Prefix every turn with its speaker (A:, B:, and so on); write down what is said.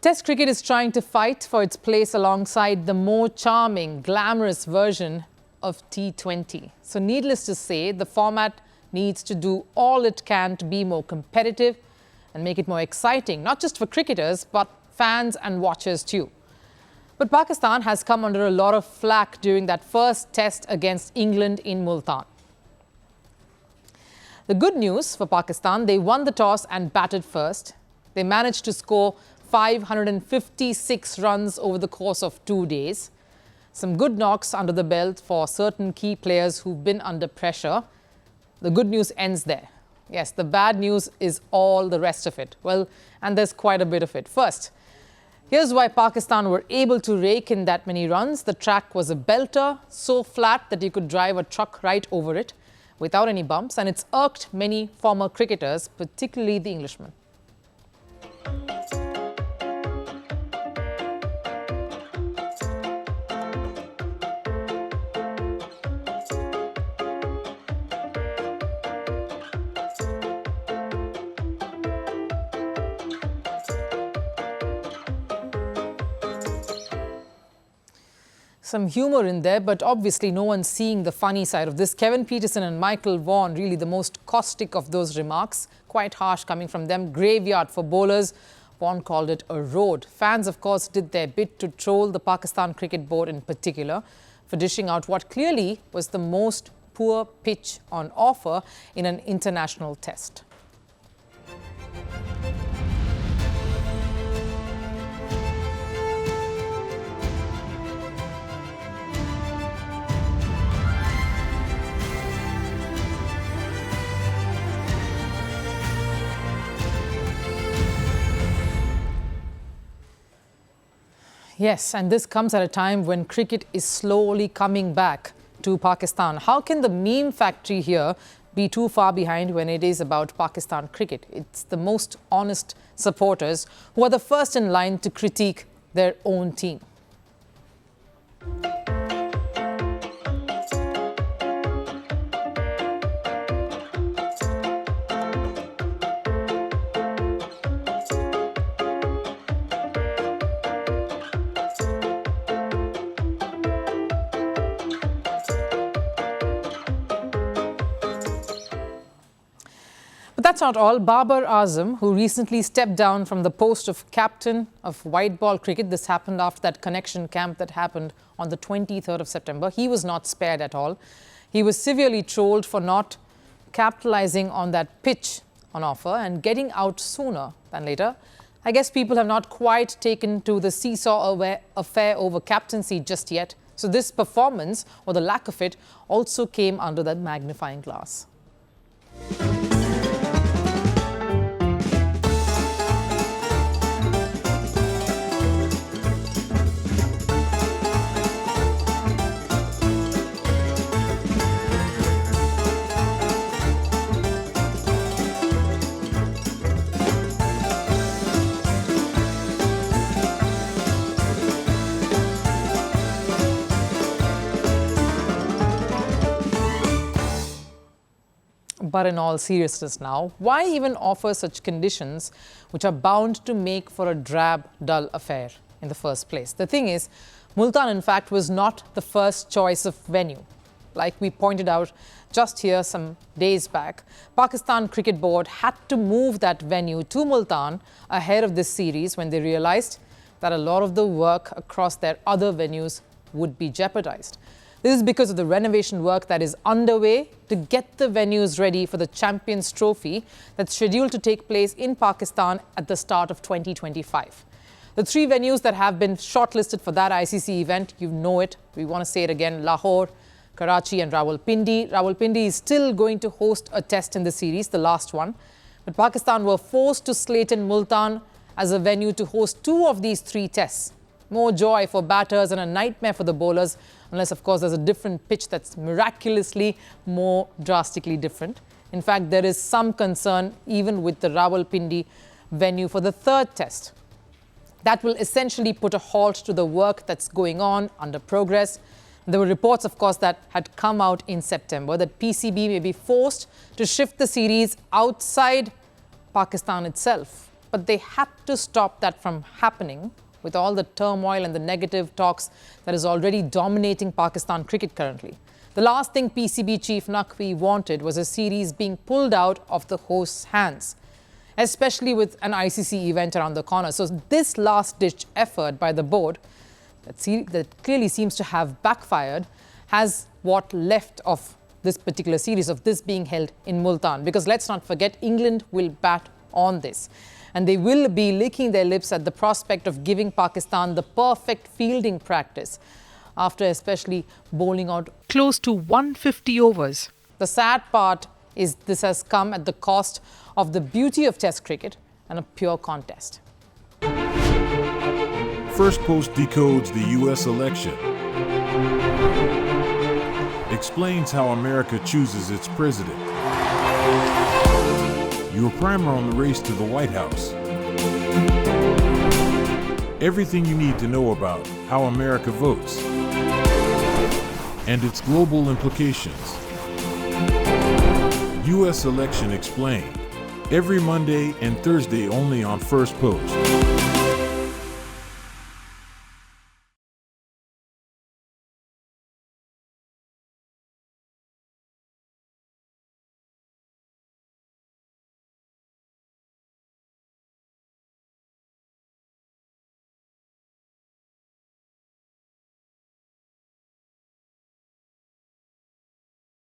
A: Test cricket is trying to fight for its place alongside the more charming, glamorous version of T20. So needless to say, the format needs to do all it can to be more competitive and make it more exciting, not just for cricketers, but fans and watchers too. But Pakistan has come under a lot of flack during that first test against England in Multan. The good news for Pakistan, they won the toss and batted first. They managed to score 556 runs over the course of 2 days. Some good knocks under the belt for certain key players who've been under pressure. The good news ends there. Yes, the bad news is all the rest of it. Well, and there's quite a bit of it. First, here's why Pakistan were able to rake in that many runs. The track was a belter, so flat that you could drive a truck right over it without any bumps, and it's irked many former cricketers, particularly the Englishmen. Some humour in there, but obviously no one's seeing the funny side of this. Kevin Pietersen and Michael Vaughan, really the most caustic of those remarks. Quite harsh coming from them. Graveyard for bowlers. Vaughan called it a road. Fans, of course, did their bit to troll the Pakistan Cricket Board in particular for dishing out what clearly was the most poor pitch on offer in an international test. Yes, and this comes at a time when cricket is slowly coming back to Pakistan. How can the meme factory here be too far behind when it is about Pakistan cricket? It's the most honest supporters who are the first in line to critique their own team. But that's not all. Babar Azam, who recently stepped down from the post of captain of white ball cricket, this happened after that connection camp that happened on the 23rd of September. He was not spared at all. He was severely trolled for not capitalizing on that pitch on offer and getting out sooner than later. I guess people have not quite taken to the seesaw affair over captaincy just yet. So this performance, or the lack of it, also came under that magnifying glass. But in all seriousness now, why even offer such conditions which are bound to make for a drab, dull affair in the first place? The thing is, Multan in fact was not the first choice of venue. Like we pointed out just here some days back, Pakistan Cricket Board had to move that venue to Multan ahead of this series when they realized that a lot of the work across their other venues would be jeopardized. This is because of the renovation work that is underway to get the venues ready for the Champions Trophy that's scheduled to take place in Pakistan at the start of 2025. The 3 venues that have been shortlisted for that ICC event, you know it, we want to say it again, Lahore, Karachi and Rawalpindi. Rawalpindi is still going to host a test in the series, the last one. But Pakistan were forced to slate in Multan as a venue to host 2 of these 3 tests. More joy for batters and a nightmare for the bowlers, unless, of course, there's a different pitch that's miraculously more drastically different. In fact, there is some concern even with the Rawalpindi venue for the 3rd test. That will essentially put a halt to the work that's going on under progress. There were reports, of course, that had come out in September that PCB may be forced to shift the series outside Pakistan itself. but they had to stop that from happening with all the turmoil and the negative talks that is already dominating Pakistan cricket currently. The last thing PCB chief Naqvi wanted was a series being pulled out of the host's hands, especially with an ICC event around the corner. So this last-ditch effort by the board that clearly seems to have backfired has what left of this particular series, of this being held in Multan. Because let's not forget, England will bat on this. And they will be licking their lips at the prospect of giving Pakistan the perfect fielding practice after especially bowling out close to 150 overs. The sad part is this has come at the cost of the beauty of Test cricket and a pure contest.
B: Firstpost decodes the U.S. election. Explains how America chooses its president. Your primer on the race to the White House. Everything you need to know about how America votes and its global implications. U.S. Election Explained. Every Monday and Thursday only on Firstpost.